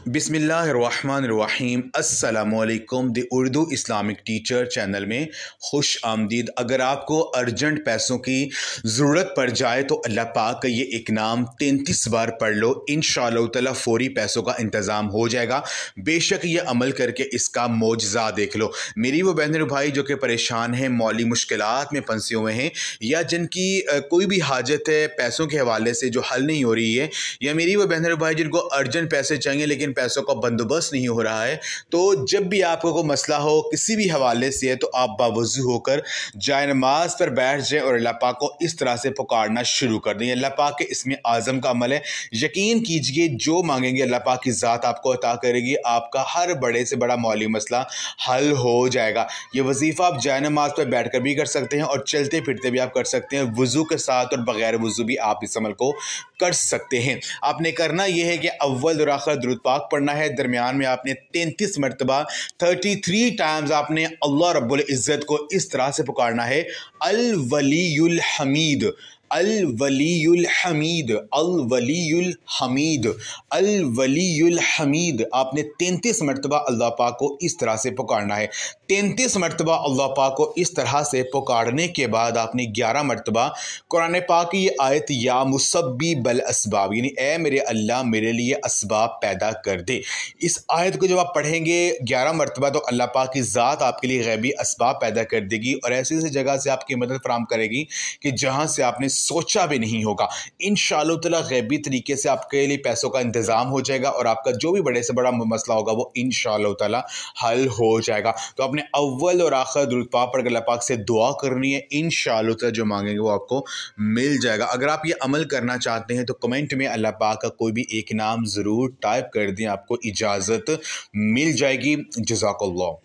बिस्मिल्लाहिर्रहमानिर्रहीम अस्सलामुअलैकुम the Urdu Islamic teacher channel में खुश आमदीद। अगर आपको अर्जेंट पैसों की ज़रूरत पड़ जाए तो अल्लाह पाक का ये इकनाम 33 बार पढ़ लो, इंशाअल्लाह ताला फ़ौरी पैसों का इंतज़ाम हो जाएगा। बेशक ये अमल करके इसका मौजज़ा देख लो। मेरी वो बहन और भाई जो कि परेशान हैं, मौली मुश्किलात में फंसे हुए हैं, या जिनकी कोई भी हाजत है पैसों के हवाले से जो हल नहीं हो रही है, या मेरी वो बहन और भाई जिनको अर्जेंट पैसे चाहिए लेकिन पैसों का बंदोबस्त नहीं हो रहा है, तो जब भी आपको कोई मसला हो किसी भी हवाले से है तो आप बावजू होकर जाए नमाज पर बैठ जाए और अल्लाह पाक को इस तरह से पुकारना शुरू कर दें। अल्लाह पाक के इसमें आज़म का अमल है। यकीन कीजिए जो मांगेंगे अल्लाह पाक की ज़ात आपको अता करेगी। आपका हर बड़े से बड़ा मौली मसला हल हो जाएगा। ये वजीफ़ा आप जाए नमाज पर बैठ कर भी कर सकते हैं और चलते फिरते भी आप कर सकते हैं। वज़ू के साथ और बग़ैर वज़ू भी आप इस अमल को कर सकते हैं। आपने करना यह है कि अव्वल और आखिर दुरूद पाक पढ़ना है। दरमियान में आपने 33 मरतबा 33 टाइम्स आपने अल्लाह रब्बुल इज़्ज़त को इस तरह से पुकारना है, अल वलीयुल हमीद, अल वलीयुल हमीद, अल वलीयुल हमीद, अल वलीयुल हमीद। आपने 33 मरतबा अल्लाह पाक को इस तरह से पुकारना है। 33 मरतबा अल्लाह पाक को इस तरह से पुकारने के बाद आपने 11 मरतबा कुरान पाक की ये आयत या मुसब्बी बल असबाब, यानी ए मेरे अल्लाह मेरे लिए असबाब पैदा कर दे। इस आयत को जब आप पढ़ेंगे 11 मरतबा तो अल्लाह पाक की ज़ात आपके लिए गैबी असबाब पैदा कर देगी और ऐसी ऐसी जगह से आपकी मदद फराहम करेगी कि जहाँ से आपने सोचा भी नहीं होगा। इंशाअल्लाह ताला गैबी तरीके से आपके लिए पैसों का इंतज़ाम हो जाएगा और आपका जो भी बड़े से बड़ा मसला होगा वो इंशाअल्लाह ताला हल हो जाएगा। तो आपने अव्वल और आखिर दुरूद पाक पढ़ कर अल्लाह पाक से दुआ करनी है। इंशाअल्लाह ताला जो मांगेंगे वो आपको मिल जाएगा। अगर आप ये अमल करना चाहते हैं तो कमेंट में अल्लाह पाक का कोई भी एक नाम ज़रूर टाइप कर दें, आपको इजाज़त मिल जाएगी। जज़ाकल्लाह।